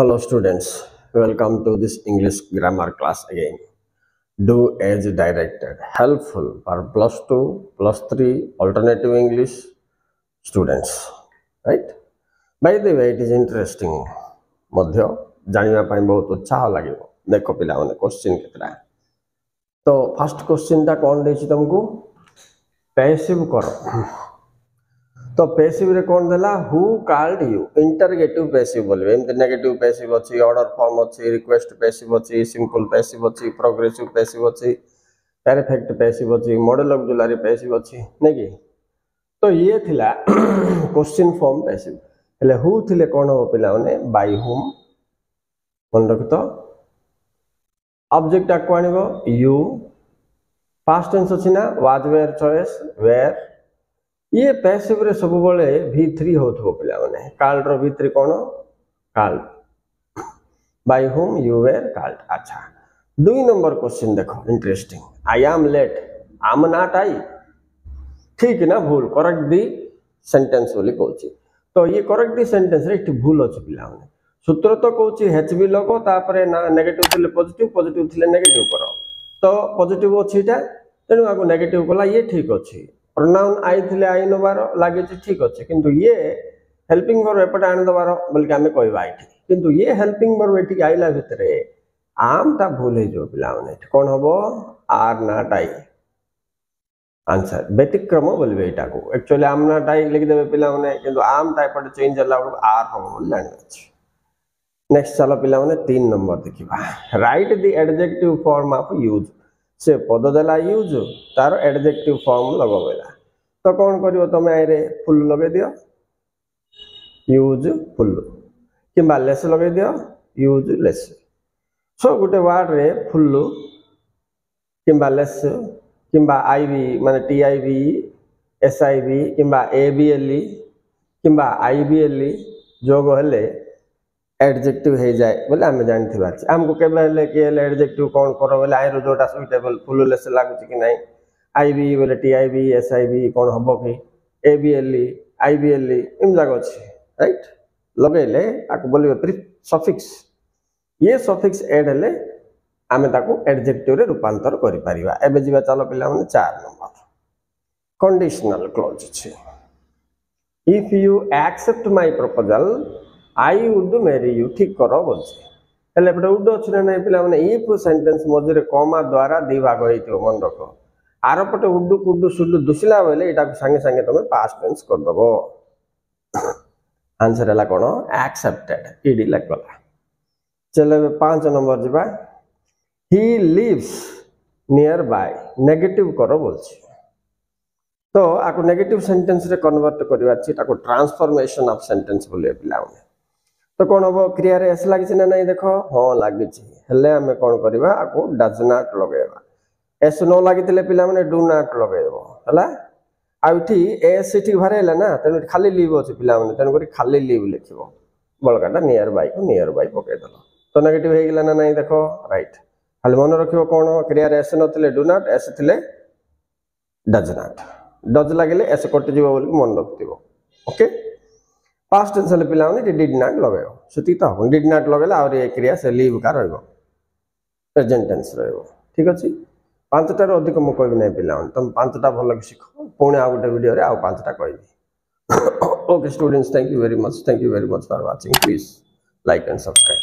Hello students, welcome to this English grammar class again. Do as directed, helpful for plus 2, plus 3 alternative English students, right? By the way, it is interesting ମଧ୍ୟ ଜାଣିବା ପାଇଁ ବହୁତ ଉତ୍ସାହ ଲାଗିବ। ଦେଖ ପିଲାମାନେ question କେତେଟା। तो फर्स्ट क्वेश्चन टा कौन ଦେଇଛି ତମକୁ पैसिव करो। तो पैसिव रे कौन देला who called you interrogative passive बोलबे एमते नेगेटिव पैसिव अछि ऑर्डर फॉर्म अछि रिक्वेस्ट पैसिव अछि सिंपल पैसिव अछि प्रोग्रेसिव पैसिव अछि परफेक्ट पैसिव अछि मॉडल ऑक्सिलरी पैसिव अछि नै कि। तो ये थिला क्वेश्चन फॉर्म पैसिव हेले हु थिले कोन हो पिला माने बाय हुम मन रख तो ऑब्जेक्ट आको आनिबो यू पास्ट टेंस अछि ना वाज वेयर चॉइस वेयर ये पैसिव रे सब बळे v3 होथबो पिला माने कॉल्ड रो v3 कोन called by whom you were called. अच्छा 2 नंबर क्वेश्चन देखो interesting I am late am not I ठीक ना भूल करेक्ट दी सेंटेंस बोली कहूची। तो ये करेक्ट दी सेंटेंस रे इठी भूल अछि पिला माने सूत्र तो कहूची hb लगो तापरे ना नेगेटिव थिले पॉजिटिव पॉजिटिव थिले नेगेटिव करो। तो पॉजिटिव अछिटा तेनु आगो नेगेटिव कला ये ठीक अछि प्रोनाउन आई थिले आई नबार लागे ठीक अच्छे किंतु ये हेल्पिंग वर्ब एपटे आनी दबार बोलके आमे कहबा एठी किंतु ये हेल्पिंग वर्ब एठी आइला भितरे आम ता भूल हे जो पिला माने कोन हबो आर नॉट आई आंसर व्यतिक्रम बोलबे एटा को एक्चुअली आम नॉट आई लिख देबे पिला माने किंतु आम ता एपटे चेंज होला आर हबो बोल जानि अछि। नेक्स्ट चलो पिला माने 3 नंबर देखिबा right the adjective form of use से पद देला यूज तार एडजेक्टिव फॉर्म लगबेला। तो कौन करियो तमे आइरे फुल लगे दियो यूज फुल किबा लेस लगे दियो यूज लेस। सो गुटे वर्ड रे फुल किबा लेस किबा आईवी माने टीआईवी एसआईवी किबा एबीएलई किबा आईबीएलई जोग हेले एडजेक्टिव हे जाए बोले आमे जानथिबा छी हमको केबे ले के एडजेक्टिव कोन करो बोले आइरो जोटा सुटेबल फुल लेस लागु छी कि नाही आईबी बोले टीआईबी एसआईबी कोन हबो कि एबीएलई आईबीएलई इन जागो छी राइट लगेले आको बोलबे सफिक्स ये सफिक्स ऐड हेले आमे ताको एडजेक्टिव रे रूपांतर करि परिबा। एबे जीवा चलो पिला माने 4 नंबर कंडीशनल क्लॉज छी if you accept my proposal I would marry you ठीक करो बोलछे हेले एपटे वुड अछि ना नाही पिला माने इफ सेंटेंस मझरे कॉमा द्वारा दी भाग होइतो मन रखो आर पटे वुड कुड शुड दुसला बेले एटा संगे संगे तमे पास्ट टेंस कर दबो। आंसर हला कोन एक्सेप्टेड ईडी लागला। चलो 5 नंबर जिबा he lives nearby negative करो बोलछे। तो आको नेगेटिव सेंटेंस रे कन्वर्ट करबा छी ताको ट्रांसफॉर्मेशन ऑफ सेंटेंस बोले पिला माने। तो कौन हम क्रिया रे एस लागिछि ना नहीं देखो हाँ लागिछि हेले हमें कौन करबा आको डज नॉट लगेबा एस नो लागितिले पिला माने डू नॉट लगेबो हला आउठी एस इठी भरेला ना तने खाली लीव अछि पिला माने तने करी खाली लीव लिखिबो बळकाटा नियर बाय को नियर बाय पके दलो। तो नेगेटिव हे गेला ना नहीं देखो राइट खाली मन रखिबो कोन क्रिया रे एस नथिले डू नॉट एस थिले डज नॉट डज लागिले एस कटि जीवो बोली मन रखतिबो ओके। पास्ट टेंस ले पिला माने डिड नॉट लगायो सती तो डिड नॉट लगेला और ये क्रिया से लीव का रहइबो प्रेजेंट टेंस रहइबो ठीक अछि। 5टा रो अधिक म कहबि नै पिला माने तुम 5टा भलो कि सिखो पुणे आ गुटे वीडियो रे आ 5टा कहबि। Okay students thank you very much for watching please like and subscribe.